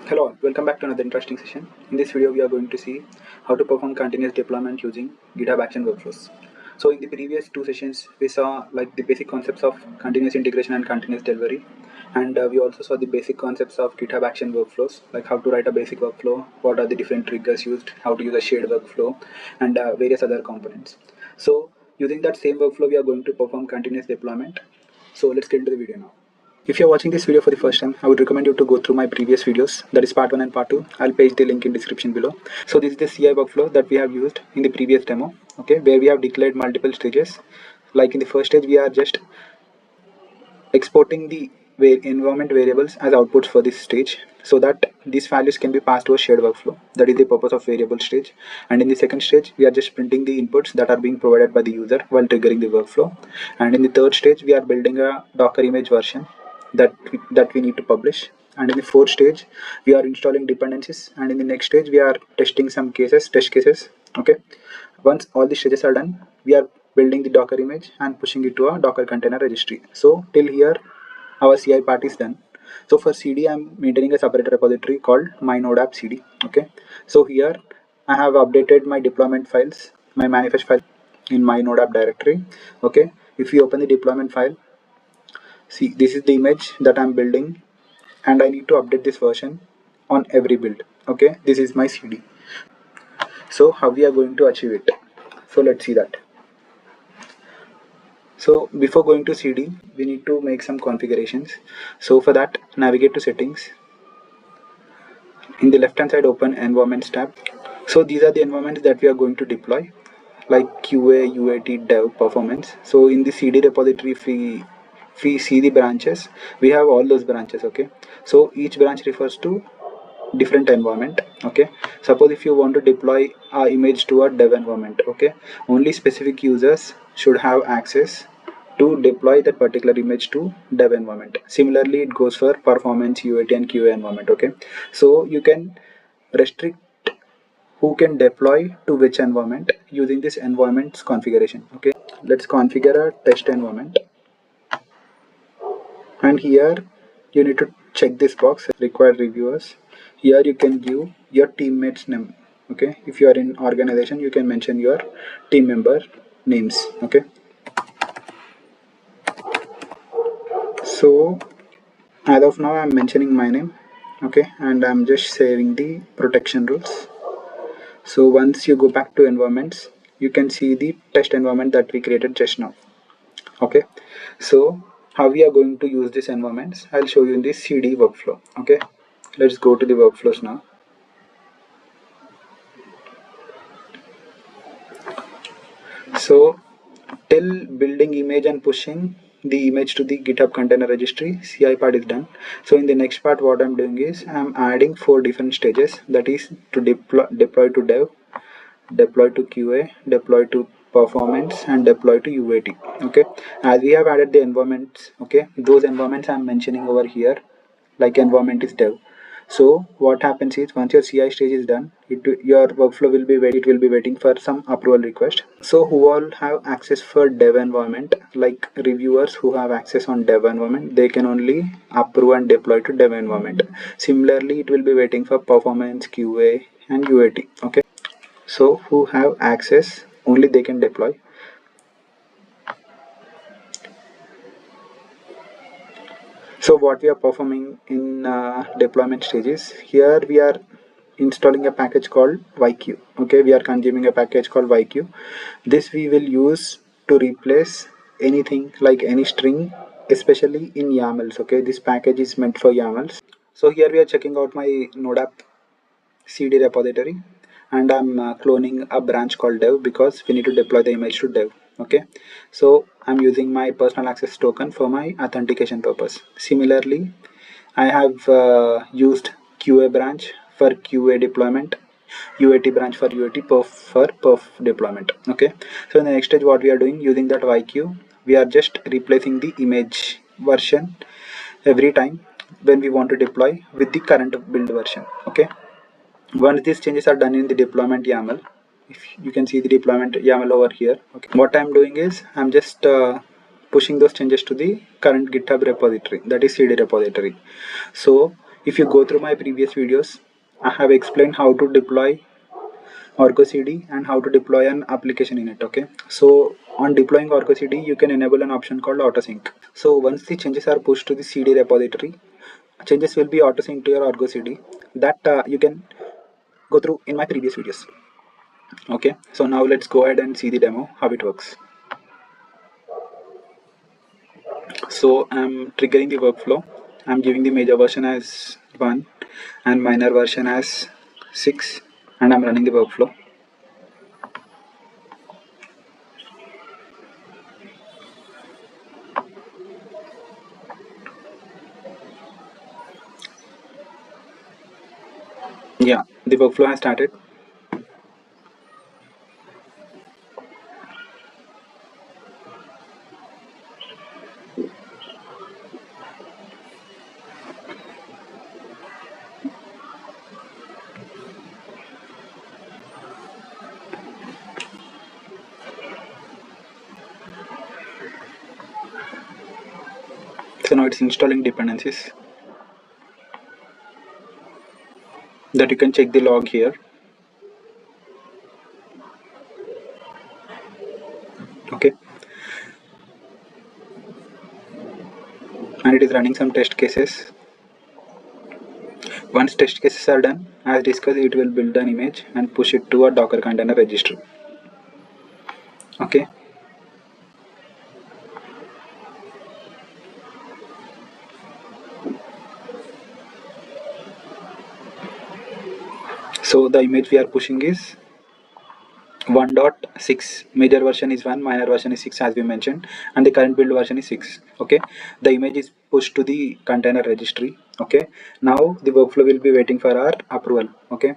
Hello all, welcome back to another interesting session. In this video, we are going to see how to perform continuous deployment using GitHub Action workflows. So in the previous two sessions, we saw like the basic concepts of continuous integration and continuous delivery. And we also saw the basic concepts of GitHub Action workflows, like how to write a basic workflow, what are the different triggers used, how to use a shared workflow, and various other components. So using that same workflow, we are going to perform continuous deployment. So let's get into the video now. If you're watching this video for the first time, I would recommend you to go through my previous videos, that is part 1 and part 2. I'll paste the link in description below. So this is the CI workflow that we have used in the previous demo, okay, where we have declared multiple stages. Like in the first stage, we are just exporting the environment variables as outputs for this stage so that these values can be passed to a shared workflow. That is the purpose of variable stage. And in the second stage, we are just printing the inputs that are being provided by the user while triggering the workflow. And in the third stage, we are building a Docker image version that we need to publish. And in the fourth stage, we are installing dependencies. And in the next stage, we are testing some test cases. Okay. Once all the stages are done, we are building the Docker image and pushing it to a Docker container registry. So till here, our CI part is done. So for CD, I'm maintaining a separate repository called my node app CD. Okay. So here I have updated my deployment files, my manifest file in my node app directory. Okay. If you open the deployment file, see this is the image that I'm building, and I need to update this version on every build. Okay. This is my CD. So how we are going to achieve it? So let's see that. So before going to CD, we need to make some configurations. So for that, navigate to settings. In the left hand side, open environments tab. So these are the environments that we are going to deploy, like QA, UAT, dev, performance. So in the CD repository, if we see the branches, we have all those branches. Okay. So each branch refers to different environment. Okay. Suppose if you want to deploy a image to a dev environment, okay, only specific users should have access to deploy that particular image to dev environment. Similarly, it goes for performance, UAT, and QA environment. Okay. So you can restrict who can deploy to which environment using this environments configuration. Okay. Let's configure a test environment. And here you need to check this box, required reviewers. Here you can give your teammates name. Okay, if you are in organization, you can mention your team member names. Okay, so as of now I'm mentioning my name. Okay, and I'm just saving the protection rules. So once you go back to environments, you can see the test environment that we created just now. Okay, so how we are going to use these environments, I'll show you in this CD workflow. Okay, let's go to the workflows now. So till building image and pushing the image to the GitHub container registry, CI part is done. So in the next part, what I'm doing is I'm adding 4 different stages, that is to deploy to dev, deploy to QA, deploy to performance, and deploy to UAT. Okay, as we have added the environments, okay, those environments I'm mentioning over here, like environment is dev. So what happens is once your CI stage is done, your workflow will be waiting. It will be waiting for some approval request. So who all have access for dev environment, like reviewers who have access on dev environment, they can only approve and deploy to dev environment. Similarly, it will be waiting for performance, QA, and UAT. Okay. So who have access, only they can deploy. So what we are performing in deployment stages, here we are installing a package called YQ. Okay, we are consuming a package called YQ. This we will use to replace anything like any string, especially in YAMLs. Okay, this package is meant for YAMLs. So here we are checking out my node app CD repository, and I'm cloning a branch called dev because we need to deploy the image to dev. Okay, so I'm using my personal access token for my authentication purpose. Similarly, I have used QA branch for QA deployment, UAT branch for UAT, perf for perf deployment. Okay, so in the next stage, what we are doing using that YQ, we are just replacing the image version every time when we want to deploy with the current build version. Okay, once these changes are done in the deployment YAML, if you can see the deployment YAML over here. Okay, what I'm doing is I'm just pushing those changes to the current GitHub repository, that is CD repository. So If you go through my previous videos, I have explained how to deploy Argo CD and how to deploy an application in it. Okay, so on deploying Argo CD, you can enable an option called autosync. So once the changes are pushed to the CD repository, changes will be autosync to your Argo CD. That you can go through in my previous videos. Okay, so now let's go ahead and see the demo how it works. So I'm triggering the workflow. I'm giving the major version as 1 and minor version as 6, and I'm running the workflow. Yeah, the workflow has started. So now it's installing dependencies that you can check the log here. Okay, and it is running some test cases. Once test cases are done, as discussed, it will build an image and push it to a Docker container registry. Okay, so the image we are pushing is 1.6. Major version is 1, minor version is 6 as we mentioned, and the current build version is 6. Okay, the image is pushed to the container registry. Okay, now the workflow will be waiting for our approval. Okay,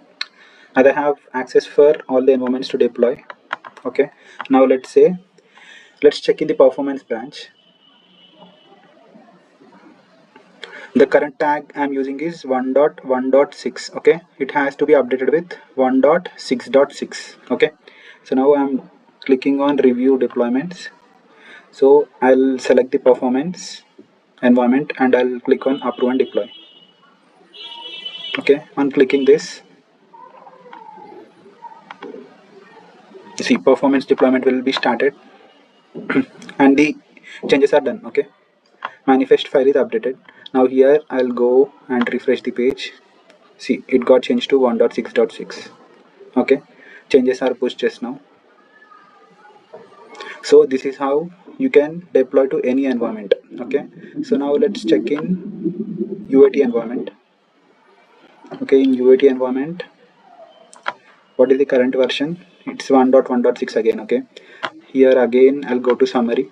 as I have access for all the environments to deploy. Okay, now let's check in the performance branch. The current tag I'm using is 1.1.6. Okay, it has to be updated with 1.6.6. Okay, so now I'm clicking on review deployments. So I'll select the performance environment and I'll click on approve and deploy. Okay, on clicking this, see performance deployment will be started and the changes are done. Okay, manifest file is updated. Now here I'll go and refresh the page. See, it got changed to 1.6.6. Okay, changes are pushed just now. So this is how you can deploy to any environment. Okay, so now let's check in UAT environment. Okay, in UAT environment, what is the current version? It's 1.1.6 again. Okay, here again I'll go to summary.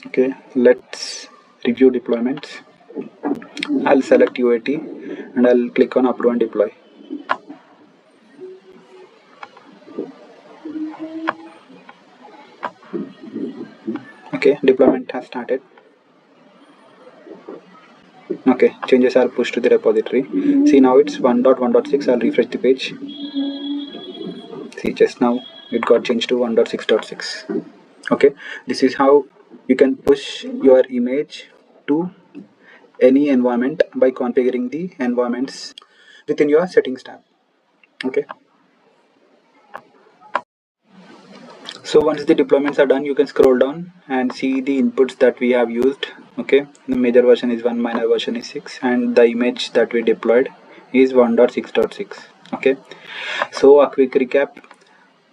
Okay, let's review deployments. I'll select UAT and I'll click on approve and deploy. Okay, deployment has started. Okay, changes are pushed to the repository. See, now it's 1.1.6. I'll refresh the page. See, just now it got changed to 1.6.6. Okay, this is how you can push your image to any environment by configuring the environments within your settings tab. Okay, so once the deployments are done, you can scroll down and see the inputs that we have used. Okay, the major version is 1, minor version is 6, and the image that we deployed is 1.6.6. Okay, so a quick recap: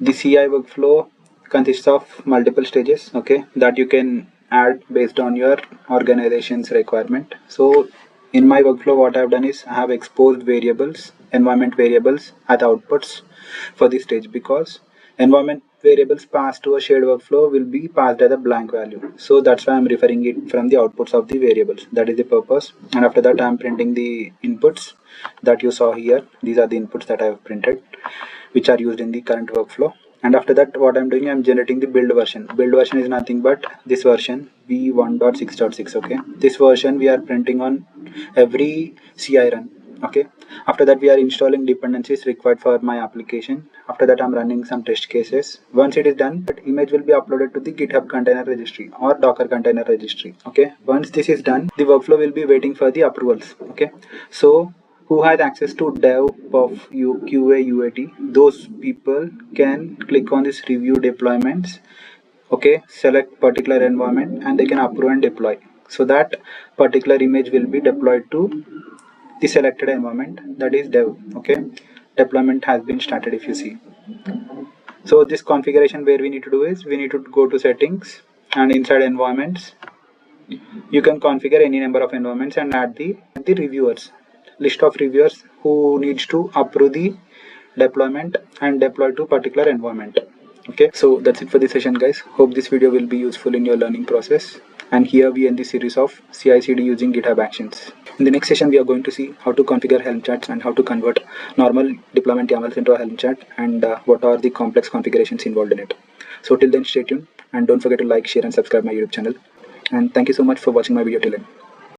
the CI workflow consists of multiple stages, okay, that you can add based on your organization's requirement. So in my workflow, what I've done is I have exposed variables, environment variables at outputs for this stage, because environment variables passed to a shared workflow will be passed as a blank value. So that's why I'm referring it from the outputs of the variables. That is the purpose. And after that, I'm printing the inputs that you saw here. These are the inputs that I have printed, which are used in the current workflow. And after that, what I'm doing, I'm generating the build version. Build version is nothing but this version, v1.6.6. okay, this version we are printing on every CI run. Okay, after that we are installing dependencies required for my application After that, I'm running some test cases. Once it is done, that image will be uploaded to the GitHub container registry or Docker container registry. Okay. Once this is done, the workflow will be waiting for the approvals. Okay. So who has access to Devops QA UAT? Those people can click on this review deployments. Okay, select particular environment and they can approve and deploy. So that particular image will be deployed to the selected environment, that is dev. Okay, deployment has been started if you see. So this configuration, where we need to do is we need to go to settings, and inside environments you can configure any number of environments and add the reviewers, list of reviewers who needs to approve the deployment and deploy to particular environment. Okay, so that's it for this session, guys. Hope this video will be useful in your learning process. And here we end the series of CI/CD using GitHub Actions. In the next session, we are going to see how to configure Helm charts and how to convert normal deployment YAMLs into a Helm chart, and what are the complex configurations involved in it. So till then, stay tuned and don't forget to like, share and subscribe my YouTube channel. And thank you so much for watching my video till then.